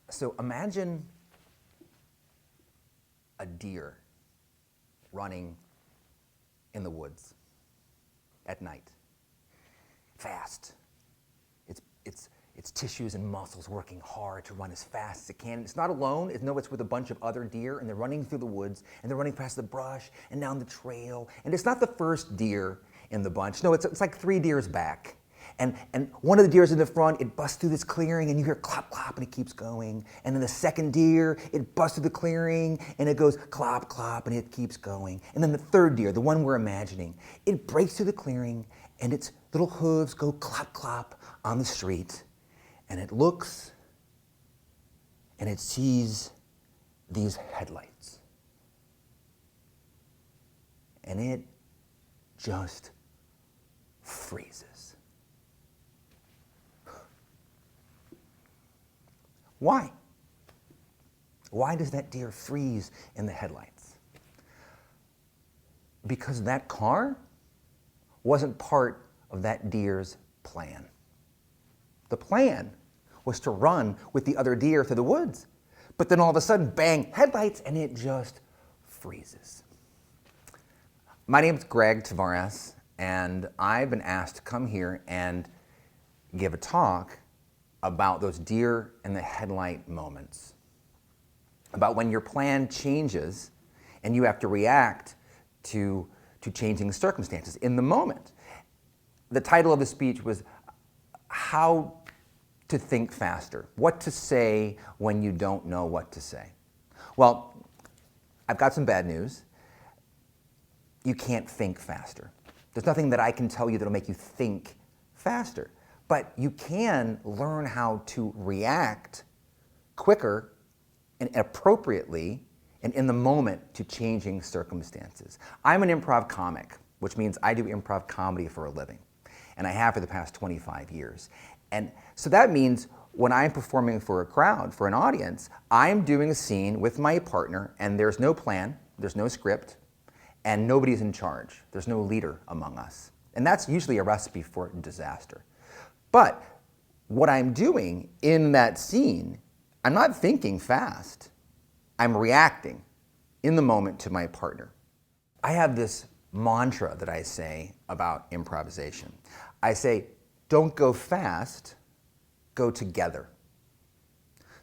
So imagine a deer running in the woods at night. Fast. Its tissues and muscles working hard to run as fast as it can. It's not alone. It's with a bunch of other deer, and they're running through the woods, and they're running past the brush and down the trail. And it's not the first deer in the bunch. No, it's like 3 deers back. And one of the deer's in the front, it busts through this clearing, and you hear clop, clop, and it keeps going. And then the second deer, it busts through the clearing, and it goes clop, clop, and it keeps going. And then the third deer, the one we're imagining, it breaks through the clearing, and its little hooves go clop, clop on the street. And it looks, and it sees these headlights. And it just freezes. Why? Why does that deer freeze in the headlights? Because that car wasn't part of that deer's plan. The plan was to run with the other deer through the woods. But then all of a sudden, bang, headlights, and it just freezes. My name's Greg Tavares, and I've been asked to come here and give a talk about those deer in the headlight moments. About when your plan changes and you have to react to changing circumstances in the moment. The title of the speech was How to Think Faster. What to say when you don't know what to say. Well, I've got some bad news. You can't think faster. There's nothing that I can tell you that'll make you think faster. But you can learn how to react quicker and appropriately and in the moment to changing circumstances. I'm an improv comic, which means I do improv comedy for a living. And I have for the past 25 years. And so that means when I'm performing for a crowd, for an audience, I'm doing a scene with my partner, and there's no plan, there's no script, and nobody's in charge. There's no leader among us. And that's usually a recipe for disaster. But what I'm doing in that scene, I'm not thinking fast. I'm reacting in the moment to my partner. I have this mantra that I say about improvisation. I say, don't go fast, go together.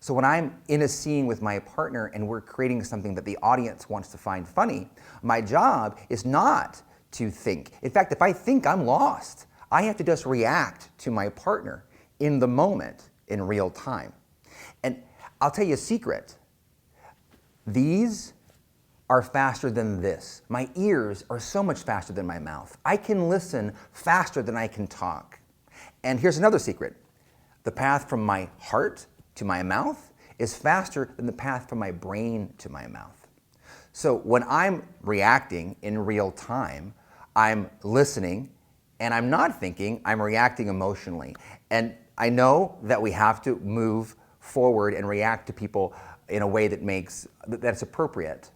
So when I'm in a scene with my partner and we're creating something that the audience wants to find funny, my job is not to think. In fact, if I think, I'm lost. I have to just react to my partner in the moment, in real time. And I'll tell you a secret. These are faster than this. My ears are so much faster than my mouth. I can listen faster than I can talk. And here's another secret. The path from my heart to my mouth is faster than the path from my brain to my mouth. So when I'm reacting in real time, I'm listening and I'm not thinking, I'm reacting emotionally. And I know that we have to move forward and react to people in a way that's appropriate.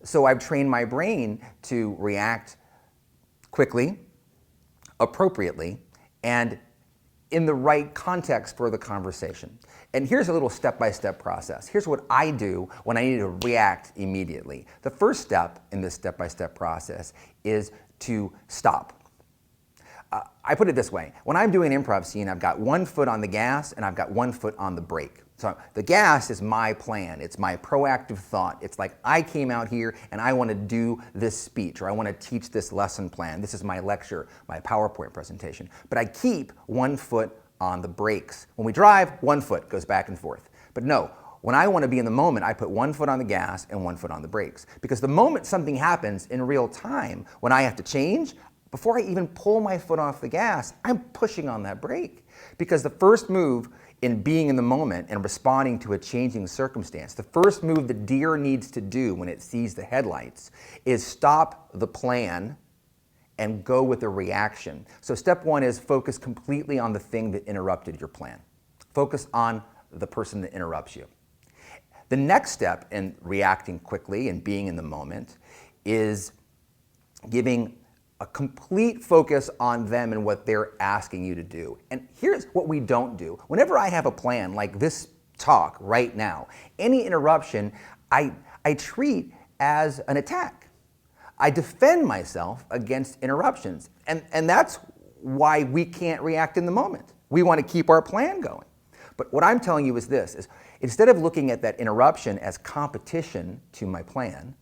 So I've trained my brain to react quickly, appropriately, and in the right context for the conversation. And here's a little step-by-step process. Here's what I do when I need to react immediately. The first step in this step-by-step process is to stop. I put it this way. When I'm doing an improv scene, I've got one foot on the gas and I've got one foot on the brake. So the gas is my plan. It's my proactive thought. It's like I came out here and I want to do this speech or I want to teach this lesson plan. This is my lecture, my PowerPoint presentation. But I keep one foot on the brakes. When we drive, one foot goes back and forth. But no, when I want to be in the moment, I put one foot on the gas and one foot on the brakes. Because the moment something happens in real time, when I have to change, before I even pull my foot off the gas, I'm pushing on that brake. Because the first move in being in the moment and responding to a changing circumstance, the first move the deer needs to do when it sees the headlights is stop the plan and go with a reaction. So step one is focus completely on the thing that interrupted your plan. Focus on the person that interrupts you. The next step in reacting quickly and being in the moment is giving a complete focus on them and what they're asking you to do. And here's what we don't do. Whenever I have a plan, like this talk right now. Any interruption, I treat as an attack. I defend myself against interruptions. And that's why we can't react in the moment. We want to keep our plan going. But what I'm telling you is this, is instead of looking at that interruption as competition to my plan,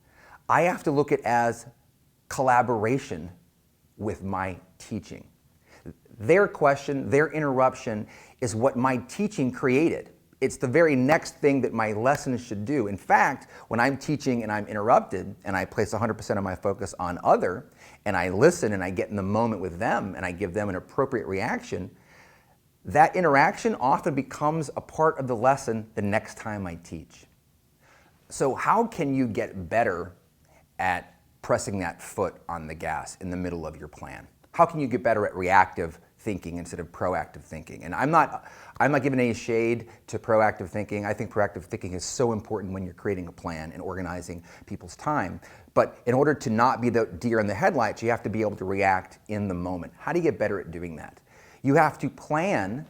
I have to look at it as collaboration with my teaching. Their question, their interruption is what my teaching created. It's the very next thing that my lesson should do. In fact, when I'm teaching and I'm interrupted and I place 100% of my focus on other, and I listen and I get in the moment with them and I give them an appropriate reaction, that interaction often becomes a part of the lesson the next time I teach. So how can you get better at pressing that foot on the gas in the middle of your plan? How can you get better at reactive thinking instead of proactive thinking? And I'm not giving any shade to proactive thinking. I think proactive thinking is so important when you're creating a plan and organizing people's time. But in order to not be the deer in the headlights, you have to be able to react in the moment. How do you get better at doing that? You have to plan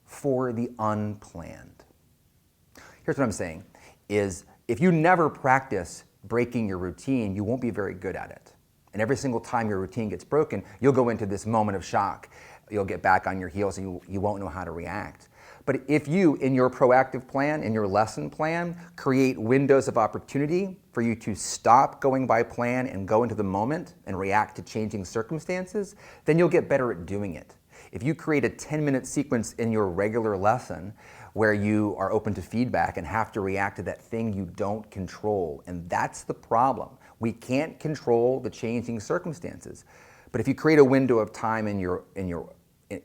for the unplanned. Here's what I'm saying, is if you never practice breaking your routine, you won't be very good at it. And every single time your routine gets broken, you'll go into this moment of shock. You'll get back on your heels and you won't know how to react. But if you, in your proactive plan, in your lesson plan, create windows of opportunity for you to stop going by plan and go into the moment and react to changing circumstances, then you'll get better at doing it. If you create a 10-minute sequence in your regular lesson where you are open to feedback and have to react to that thing you don't control, and that's the problem. We can't control the changing circumstances. But if you create a window of time in your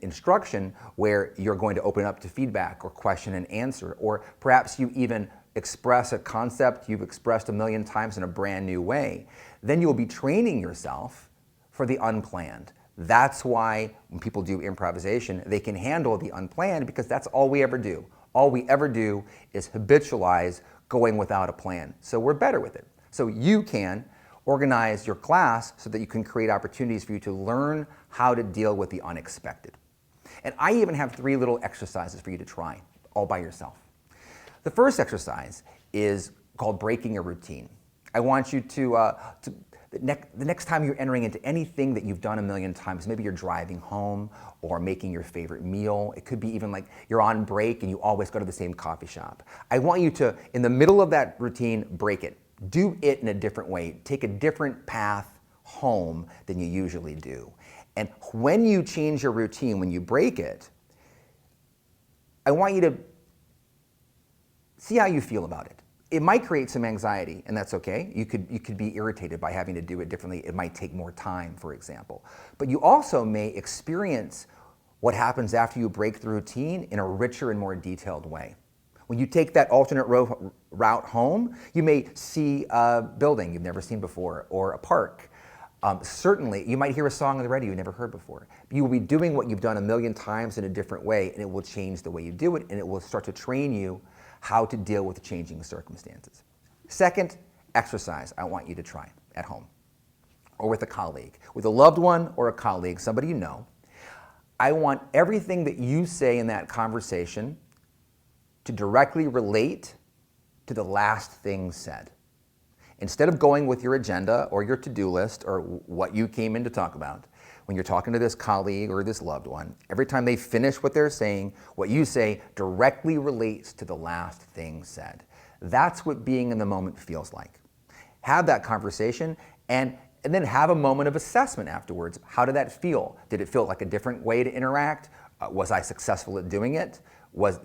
instruction where you're going to open up to feedback or question and answer, or perhaps you even express a concept you've expressed a million times in a brand new way, then you'll be training yourself for the unplanned. That's why when people do improvisation, they can handle the unplanned, because that's all we ever do. All we ever do is habitualize going without a plan. So we're better with it. So you can organize your class so that you can create opportunities for you to learn how to deal with the unexpected. And I even have 3 little exercises for you to try all by yourself. The first exercise is called breaking a routine. I want you to the next time you're entering into anything that you've done a million times, maybe you're driving home or making your favorite meal. It could be even like you're on break and you always go to the same coffee shop. I want you to, in the middle of that routine, break it. Do it in a different way. Take a different path home than you usually do. And when you change your routine, when you break it, I want you to see how you feel about it. It might create some anxiety, and that's okay. You could be irritated by having to do it differently. It might take more time, for example. But you also may experience what happens after you break the routine in a richer and more detailed way. When you take that alternate route home, you may see a building you've never seen before, or a park. Certainly, you might hear a song on the radio you never heard before. You will be doing what you've done a million times in a different way, and it will change the way you do it, and it will start to train you how to deal with the changing circumstances. Second exercise I want you to try at home, or with a colleague, with a loved one or a colleague, somebody you know. I want everything that you say in that conversation to directly relate to the last thing said. Instead of going with your agenda or your to-do list or what you came in to talk about, when you're talking to this colleague or this loved one, every time they finish what they're saying, what you say directly relates to the last thing said. That's what being in the moment feels like. Have that conversation and then have a moment of assessment afterwards. How did that feel? Did it feel like a different way to interact? Was I successful at doing it?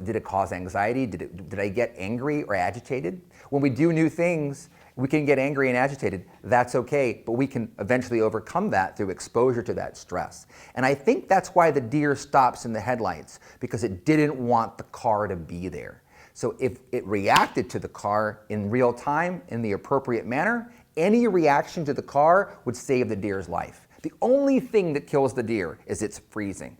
Did it cause anxiety? Did I get angry or agitated? When we do new things, we can get angry and agitated. That's okay, but we can eventually overcome that through exposure to that stress. And I think that's why the deer stops in the headlights, because it didn't want the car to be there. So if it reacted to the car in real time, in the appropriate manner, any reaction to the car would save the deer's life. The only thing that kills the deer is its freezing.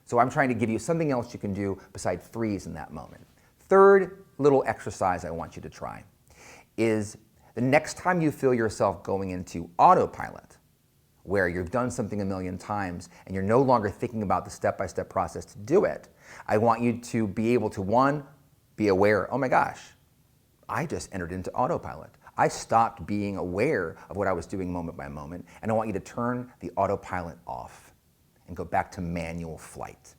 So I'm trying to give you something else you can do besides freeze in that moment. Third little exercise I want you to try is the next time you feel yourself going into autopilot, where you've done something a million times and you're no longer thinking about the step-by-step process to do it, I want you to be able to, 1, be aware, oh my gosh, I just entered into autopilot. I stopped being aware of what I was doing moment by moment, and I want you to turn the autopilot off and go back to manual flight.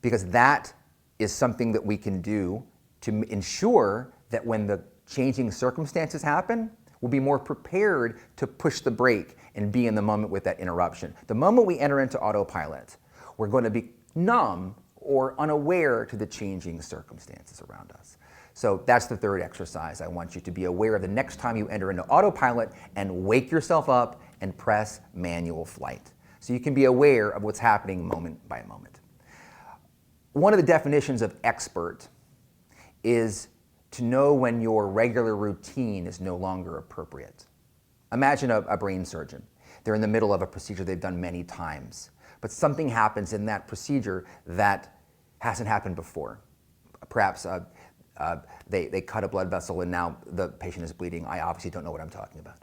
Because that is something that we can do to ensure that when the changing circumstances happen, we'll be more prepared to push the brake and be in the moment with that interruption. The moment we enter into autopilot, we're going to be numb or unaware to the changing circumstances around us. So that's the third exercise. I want you to be aware of the next time you enter into autopilot and wake yourself up and press manual flight. So you can be aware of what's happening moment by moment. One of the definitions of expert is to know when your regular routine is no longer appropriate. Imagine a brain surgeon. They're in the middle of a procedure they've done many times, but something happens in that procedure that hasn't happened before. Perhaps they cut a blood vessel and now the patient is bleeding. I obviously don't know what I'm talking about.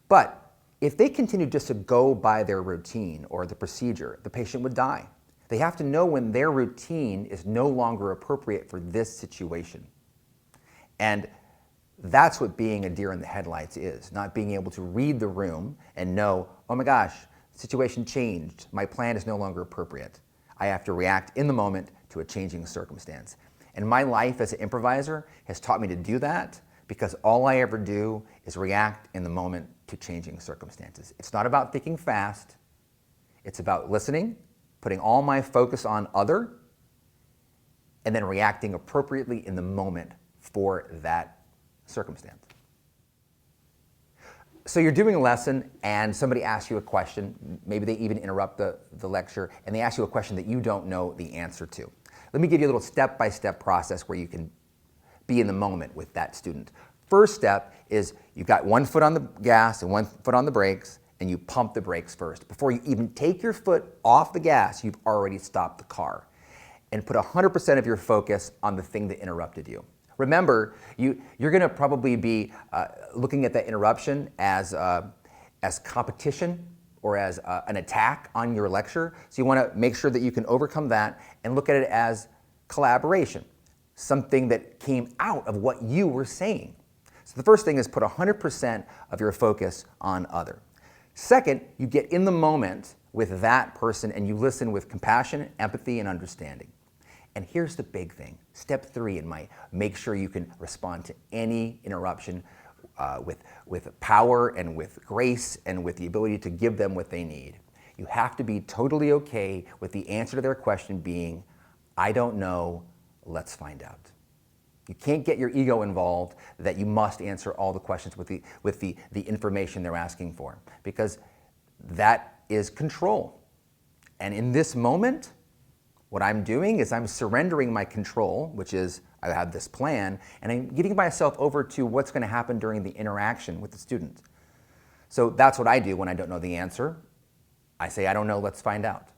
But if they continue just to go by their routine or the procedure, the patient would die. They have to know when their routine is no longer appropriate for this situation. And that's what being a deer in the headlights is, not being able to read the room and know, oh my gosh, the situation changed. My plan is no longer appropriate. I have to react in the moment to a changing circumstance. And my life as an improviser has taught me to do that because all I ever do is react in the moment to changing circumstances. It's not about thinking fast. It's about listening, putting all my focus on other, and then reacting appropriately in the moment for that circumstance. So you're doing a lesson and somebody asks you a question, maybe they even interrupt the lecture, and they ask you a question that you don't know the answer to. Let me give you a little step-by-step process where you can be in the moment with that student. First step is you've got one foot on the gas and one foot on the brakes, and you pump the brakes first. Before you even take your foot off the gas, you've already stopped the car. And put 100% of your focus on the thing that interrupted you. Remember, you're going to probably be looking at that interruption as competition or as an attack on your lecture. So you want to make sure that you can overcome that and look at it as collaboration, something that came out of what you were saying. So the first thing is put 100% of your focus on other. Second, you get in the moment with that person and you listen with compassion, empathy, and understanding. And here's the big thing. Step 3 in my make sure you can respond to any interruption with power and with grace and with the ability to give them what they need. You have to be totally okay with the answer to their question being, I don't know, let's find out. You can't get your ego involved that you must answer all the questions with the information they're asking for, because that is control. And in this moment, what I'm doing is I'm surrendering my control, which is I have this plan, and I'm giving myself over to what's going to happen during the interaction with the student. So that's what I do when I don't know the answer. I say, I don't know, let's find out.